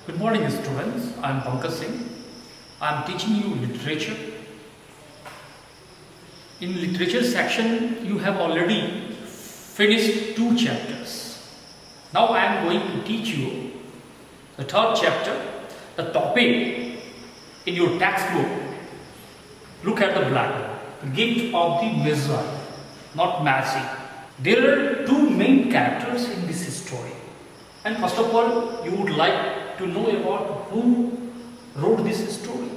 Good morning, students. I am Pankaj Singh. I am teaching you literature. In literature section, you have already finished 2 chapters. Now I am going to teach you the 3rd chapter. The topic in your textbook. Look at the blackboard. The gift of the Magi, not magic. There are 2 main characters in this story. And first of all, you would like to know about who wrote this story.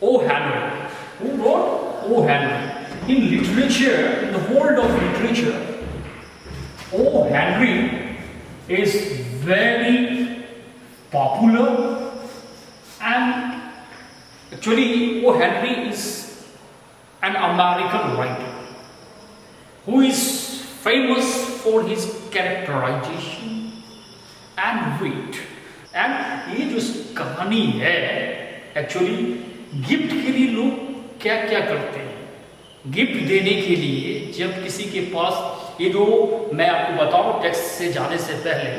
O. Henry. Who wrote? O. Henry. In literature, in the world of literature, O. Henry is very popular, and actually O. Henry is an American writer who is famous for his characterization and wit. And ये जो कहानी है, actually gift के लिए लोग क्या क्या करते हैं। गिफ्ट देने के लिए जब किसी के पास, ये जो मैं आपको बताऊं टेक्स्ट से जाने से पहले,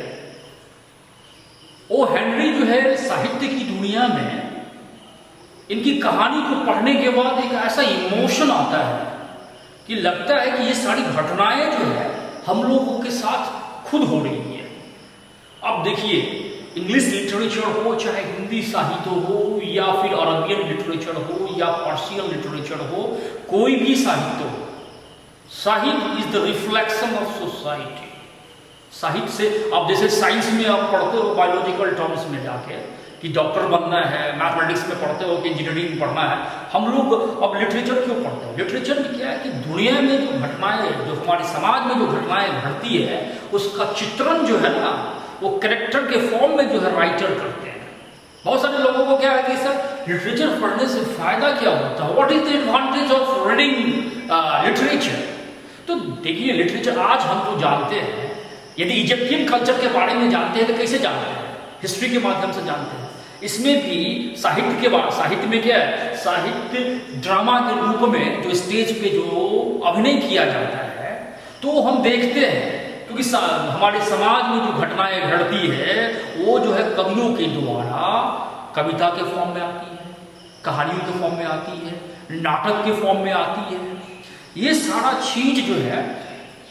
ओ हेनरी जो है साहित्य की दुनिया में, इनकी कहानी को पढ़ने के बाद एक ऐसा इमोशन आता है कि लगता है कि ये सारी घटनाएं जो है हम लोगों के साथ खुद हो रही है। अब देखिए, इंग्लिश लिटरेचर हो, चाहे हिंदी साहित्य हो, या फिर अरबियन लिटरेचर हो, या पर्शियन लिटरेचर हो, कोई भी साहित्य हो, साहित्य is the reflection of society. साहित्य से आप जैसे साइंस में आप पढ़ते हो बायोलॉजिकल टर्म्स में जाके कि डॉक्टर बनना है, मैथमेटिक्स में पढ़ते हो कि इंजीनियरिंग पढ़ना है, हम लोग अब लिटरेचर क्यों पढ़ते हैं? लिटरेचर में क्या है कि दुनिया में जो घटनाएं, जो हमारे समाज में जो घटनाएं घटती है, उसका चित्रण जो है ना, वो कैरेक्टर के फॉर्म में जो है राइटर करते हैं। बहुत सारे लोगों को क्या है कि सर लिटरेचर पढ़ने से फायदा क्या होता है, what is the advantage of reading literature? तो देखिए, लिटरेचर आज हम जो जानते हैं, यदि इजिप्शियन कल्चर के बारे में जानते हैं तो कैसे जानते हैं? हिस्ट्री के माध्यम से जानते हैं। इसमें भी साहित्य के बाद, साहित्य में क्या है, साहित्य ड्रामा के रूप में जो स्टेज पे जो अभिनय किया जाता है, तो हम देखते हैं क्योंकि हमारे समाज में जो घटनाएं घटती है वो जो है कवियों के द्वारा कविता के फॉर्म में आती है, कहानियों के फॉर्म में आती है, नाटक के फॉर्म में आती है। ये सारा चीज जो है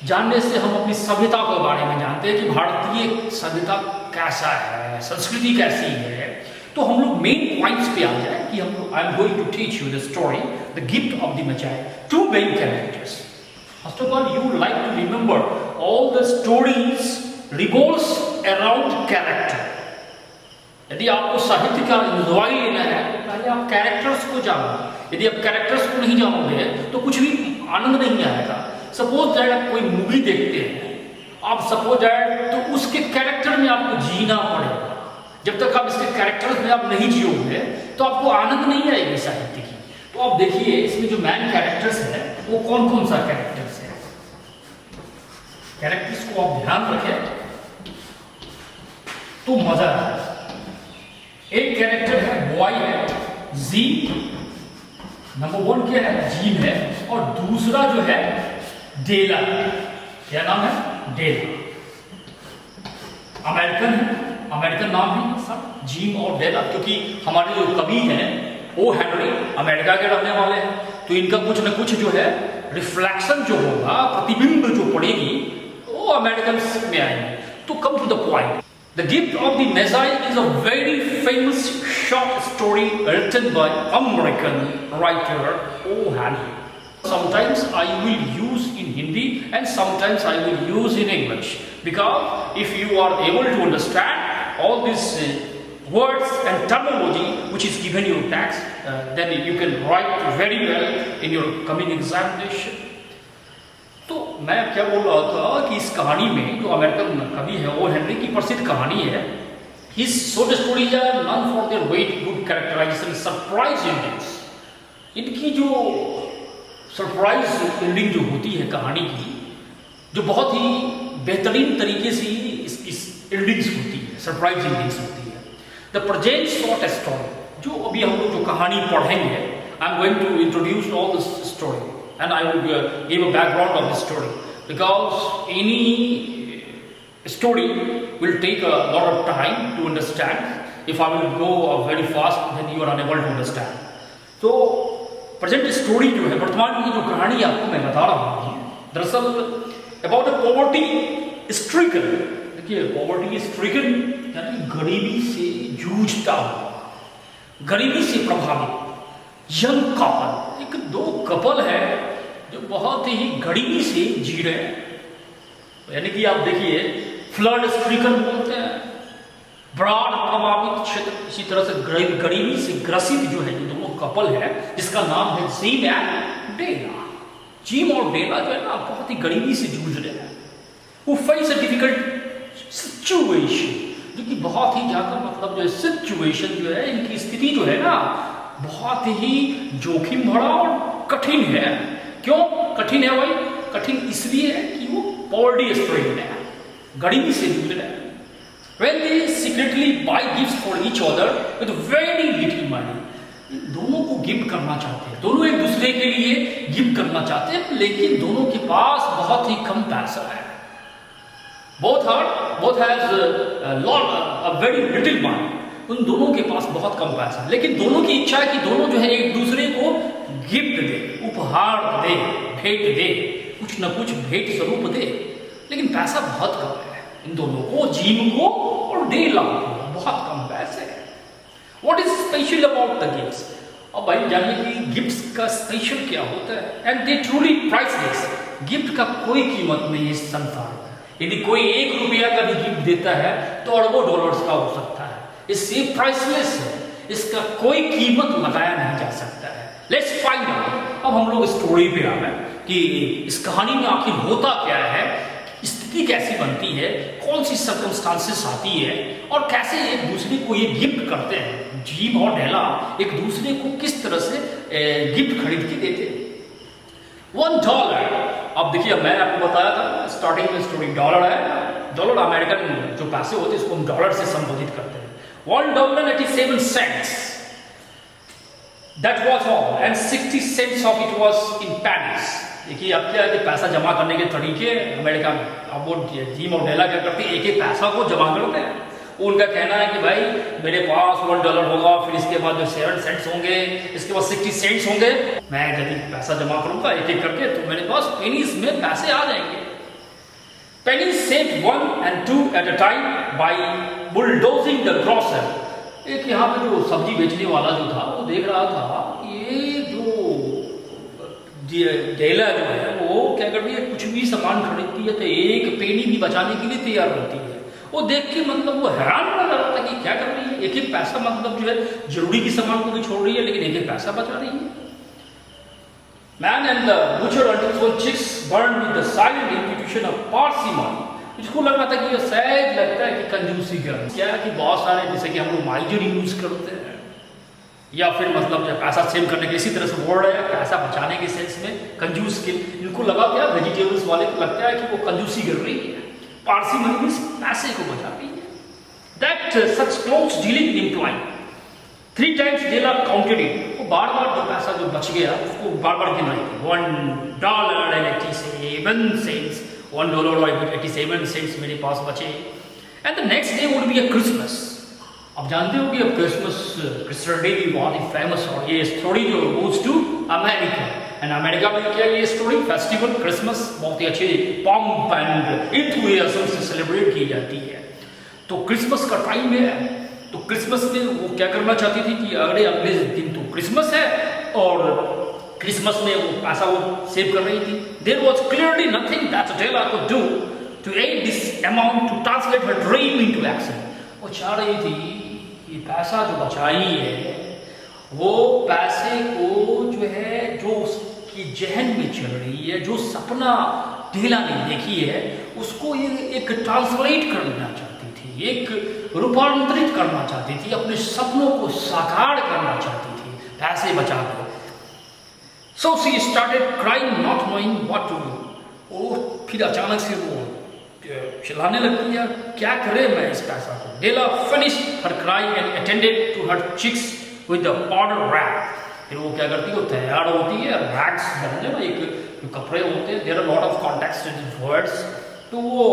जानने से हम अपनी सभ्यता के बारे में जानते हैं कि भारतीय सभ्यता कैसा है, संस्कृति कैसी है। तो हम लोग मेन पॉइंट्स पे आ जाए कि हम लोग, I am going to teach you the story the gift of the Magi. 2 main characters. First of all, you would like to remember all the stories revolves around character. यदि आपको साहित्य का enjoy लेना है तो पहले आप कैरेक्टर्स को जानो। यदि आप कैरेक्टर्स को नहीं जानोगे तो कुछ भी आनंद नहीं आएगा। सपोज दैट आप कोई मूवी देखते हैं, आप सपोज दैट तो उसके कैरेक्टर में आपको जीना पड़ेगा। जब तक आप इसके कैरेक्टर्स में आप नहीं जियोगे तो आपको आनंद नहीं आएगी साहित्य की। तो आप देखिए, इसमें जो मेन कैरेक्टर्स है वो कौन कौन सा कैरेक्टर्स है। कैरेक्टर्स को आप ध्यान रखें तो मजा है। एक कैरेक्टर है, बॉय है, जी। नंबर 1 क्या है, जीन है। और दूसरा जो है डेला। क्या नाम है? डेला। अमेरिकन है, अमेरिकन नाम है सब, जीन और डेला, क्योंकि हमारे जो कवि हैं ओ हेनरी अमेरिका के रहने वाले हैं। तो इनका कुछ न कुछ जो है रिफ्लेक्शन जो होगा, प्रतिबिंब जो पड़ेगी, वो अमेरिकन में आएंगे। तो come to the point, the gift of the Magi is a very famous short story written by American writer O Henry. Sometimes I will use in Hindi and sometimes I will use in English, because if you are able to understand all these words and terminology which is given in your text, then you can write very well in your coming examination. तो मैं क्या बोल रहा था कि इस कहानी में जो अमेरिकन कवि है ओ हेनरी की प्रसिद्ध कहानी है। His short stories are known for their weight, good characterization, surprise endings. इनकी जो सरप्राइज एंडिंग जो होती है कहानी की, जो बहुत ही बेहतरीन तरीके से इस एंडिंग्स होती है, सरप्राइज एंडिंग्स होती है। द प्रेजेंट शॉर्ट स्टोरी, जो अभी हम लोग जो कहानी पढ़ेंगे, I am going to introduce all this story and I will give a background of this story, because any story will take a lot of time to understand. If I will go very fast, then you are unable to understand. तो present story जो है, वर्तमान की जो कहानी आपको मैं बता रहा हूँ, दरअसल अबाउट अ पॉवर्टी स्ट्रिकन, देखिए पॉवर्टी स्ट्रिकन यानी गरीबी से जूझता हुआ, गरीबी से प्रभावित यंग कपल, एक दो कपल है जो बहुत ही गरीबी से जी रहे हैं। यानी कि आप देखिए फ्लड स्ट्रिकन बोलते हैं, बाढ़ प्रभावित क्षेत्र, इसी तरह से गरीबी से ग्रसित जो है ये दोनों कपल है, जिसका नाम है जिम एंड डेला। जिम और डेला जो है ना बहुत ही गरीबी से जूझ रहे हैं। वो फेस अ डिफिकल्ट सिचुएशन, जो कि बहुत ही ज्यादा मतलब जो सिचुएशन जो है, इनकी स्थिति जो है ना बहुत ही जोखिम भरा और कठिन है। क्यों कठिन है भाई? कठिन इसलिए है कि वो पॉवर्टी स्ट्रिकन है, गरीबी से जूझ रहे हैं। When they secretly buy gifts for each other with very little money, दोनों को गिफ्ट करना चाहते हैं, दोनों एक दूसरे के लिए गिफ्ट करना चाहते हैं, लेकिन दोनों के पास बहुत ही कम पैसा है। both has a very little money, उन दोनों के पास बहुत कम पैसा है, लेकिन दोनों की इच्छा है कि दोनों जो है एक दूसरे को गिफ्ट दे, उपहार दे, भेंट दे, कुछ न कुछ भेंट स्वरूप दे, लेकिन पैसा बहुत कम है इन दोनों को, जिम को और डेला को, बहुत कम पैसे है। What is special about the gifts? अब भाई जानिए कि गिफ्ट्स का स्पेशल क्या होता है। And they truly priceless, gift का कोई कीमत नहीं इस संसार में। यदि कोई ₹1 का भी गिफ्ट देता है तो अरबों डॉलर्स का हो सकता है, इससे प्राइसलेस है, इसका कोई कीमत लगाया नहीं जा सकता है। Let's find out. अब हम लोग स्टोरी पे आ गए कि इस कहानी में आखिर होता क्या है, स्थिति कैसी बनती है, कौन सी सर्कमस्टांसेस आती है और कैसे एक दूसरे को ये गिफ्ट करते हैं। जिम और डेला एक दूसरे को किस तरह से गिफ्ट खरीद के देते हैं। $1, अब देखिए मैं आपको बताया था स्टार्टिंग में स्टोरी, डॉलर है, डॉलर अमेरिकन जो पैसे होते हैं इसको हम डॉलर से संबोधित करते हैं। $1.87 that was all and 60 cents of it was in pennies। देखिए अब क्या है कि पैसा जमा करने के तरीके अमेरिका में, अब वो जिम और डेला क्या करते हैं, एक एक पैसा को जमा करते हैं। उनका कहना है कि भाई मेरे पास $1 होगा, फिर इसके बाद जो 7 सेंट्स होंगे, इसके बाद 60 सेंट्स होंगे, मैं यदि पैसा जमा करूंगा एक एक करके तो मेरे पास पेनीज में पैसे आ जाएंगे। Pennies saved 1 and 2 at a time by bulldozing the grocer। एक यहाँ पे जो सब्जी बेचने वाला जो था वो देख रहा था ये जो डेला जो है वो क्या करती है, कुछ भी सामान खरीदती है तो एक पेनी भी बचाने के लिए तैयार रहती है। वो देख के मतलब वो हैरान हो रहा था कि क्या कर रही है, एक एक पैसा मतलब जो है जरूरी की सामान को भी छोड़ रही है लेकिन एक एक पैसा बचा रही है। Man and the butcher until his own cheeks burned with the silent intuition of parsimony। इसको लग रहा था कि ये सहज लगता है कि कंजूसी क्या है, क्या कि बहुत सारे जैसे कि हम लोग माइजर यूज करते हैं या फिर मतलब जो पैसा सेव करने के इसी तरह से वर्ड है, पैसा बचाने के सेंस में कंजूस के, इनको लगा क्या वेजिटेबल्स वाले को लगता है कि वो कंजूसी कर रही है, पारसी मनी पैसे को बचा रही है। That such close dealing implying 3 times Della counted it, वो बार बार जो पैसा जो बच गया उसको बार बार गिन रही थी। $1.87 $1.87 मेरे पास बचे। And the next day would be a Christmas. अब जानते हो कि अब क्रिसमस डे भी बहुत ही फेमस और ये स्टोरी जो goes to America, and America में क्या ये स्टोरी फेस्टिवल क्रिसमस बहुत ही अच्छे पॉम्प एंड एंथुसियाज्म से सेलिब्रेट की जाती है। तो क्रिसमस का टाइम है, तो क्रिसमस में वो क्या करना चाहती थी कि अगले दिन तो क्रिसमस है और क्रिसमस में वो पैसा वो सेव कर रही थी। There was clearly nothing that Della could do to add this amount to translate her dream into action. वो चाह रही थी कि पैसा जो बचाई है वो पैसे को जो है जो उसकी जहन में चल रही है, जो सपना डेला ने देखी है उसको एक ट्रांसलेट करना चाहती थी, एक रूपांतरित करना चाहती थी, अपने सपनों को साकार करना चाहती थी पैसे बचा कर। So she started crying, not knowing what to do। वो फिर अचानक से वो चिल्लाने लगती है, क्या करे मैं इस पैसा को। Della finished her cry and attended to her cheeks with the powder rag। फिर वो क्या करती है, वो तैयार होती है, रैग्स ना एक जो कपड़े होते हैं, there are lot of context in these words। तो वो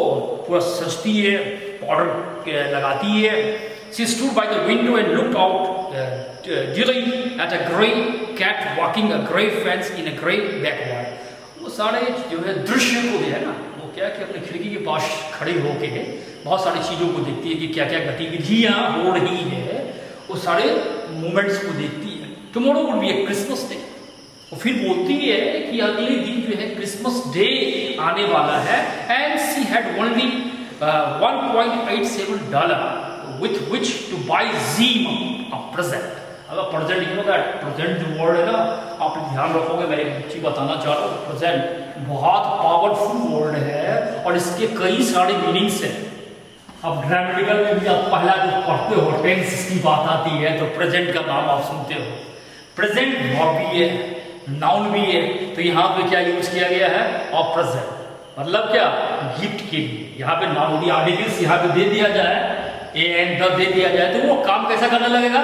पूरा सजती है, पाउडर लगाती है. She stood by the window and looked out during at a grey cat walking a grey fence in a grey backyard. वो सारे जो है दृश्य को जो है ना, वो क्या कि अपने खिड़की के पास खड़े होके बहुत सारी चीज़ों को देखती है कि क्या क्या गतिविधियाँ हो रही है, वो सारे मोमेंट्स को देखती है. Tomorrow would be A Christmas day. और फिर बोलती है कि अगले दिन जो है क्रिसमस डे आने वाला है. And she had only $1.87 with which to buy Zima a present. अगर present you know that present जो वर्ड है ना, आप ध्यान रखोगे, मैं एक चीज बताना चाह रहा हूँ. प्रेजेंट बहुत पावरफुल वर्ड है और इसके कई सारे मीनिंग्स हैं. अब ग्रामेटिकल में भी आप पहला जो पढ़ते हो टेंस की बात आती है तो प्रेजेंट का नाम आप सुनते हो. प्रेजेंट वर्ब भी है, नाउन भी है. तो यहाँ पे क्या यूज किया गया है, और प्रेजेंट मतलब क्या, गिफ्ट के लिए. यहाँ पे नाउन आर्टिकल्स यहाँ पे दे दिया जाए, ए एंड द दे दिया जाए, तो वो काम कैसा करने लगेगा,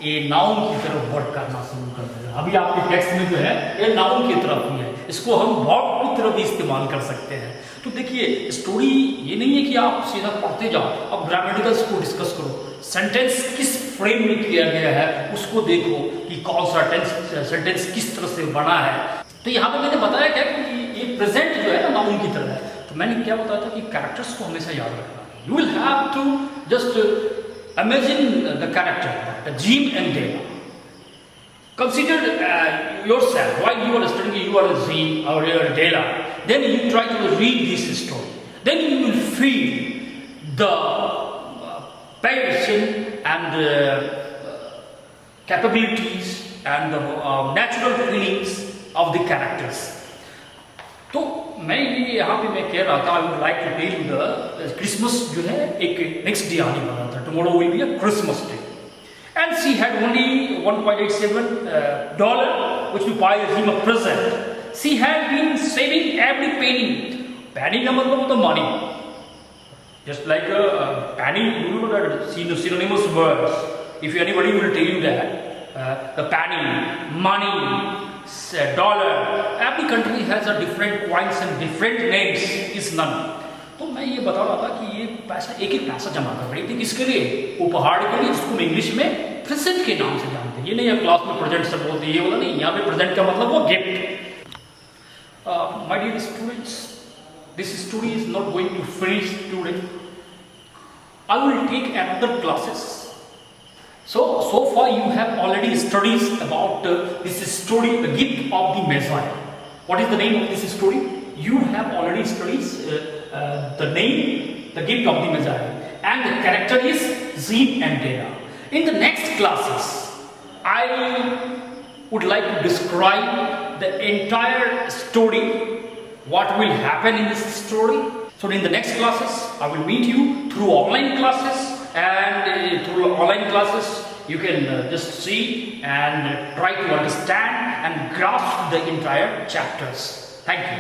ए नाउन की तरफ वर्क करना शुरू कर देगा. अभी आपके टेक्स्ट में जो है ये नाउन की तरफ ही है, इसको हम वर्ब की तरफ भी इस्तेमाल कर सकते हैं. तो देखिए स्टोरी ये नहीं है कि आप सीधा पढ़ते जाओ, अब ग्रामेटिकल्स को डिस्कस करो, सेंटेंस किस फ्रेम में किया गया है उसको देखो कि कौन सा सेंटेंस किस तरह से बना है. तो यहाँ पे मैंने बताया क्या कि ये प्रेजेंट जो है ना नाउन की तरह है. तो मैंने क्या बताया था कि कैरेक्टर्स को हमेशा याद रखना. You will have to just imagine the character, the Jim and Dale. Consider yourself while you are studying, you are a Jim or you are a Dale. Then you try to read this story. Then you will feel the passion and capabilities and the natural feelings of the characters. तो मैं ये यहाँ पे मैं कह रहा था, I would like to tell you the Christmas जो है एक नेक्स्ट डे आने वाला था. Tomorrow will be a Christmas day. And she had only $1.87 which to buy him a present. She had been saving every penny. Penny का मतलब होता money. Just like penny, you know that synonymous words. If anybody will tell you that the penny, money, dollar, every country has a different coins and different names is none. तो मैं ये बता रहा था कि ये पैसा एक एक पैसा जमा कर रही थी किसके लिए, उपहार के लिए, जिसको हम इंग्लिश में प्रेजेंट के नाम से जानते हैं. ये नहीं है क्लास में प्रेजेंट सब बोलते हैं, ये बोला नहीं, यहाँ पे प्रेजेंट का मतलब वो gift. My dear students, this story is not going to finish today. I will take another classes. So far you have already studied about this story, the gift of the Messiah. What is the name of this story? You have already studied the name, the gift of the Messiah, and the character is Zim and Dera. In the next classes, I would like to describe the entire story, what will happen in this story. So in the next classes, I will meet you through online classes. And through online classes you can just see and try to understand and grasp the entire chapters. Thank you.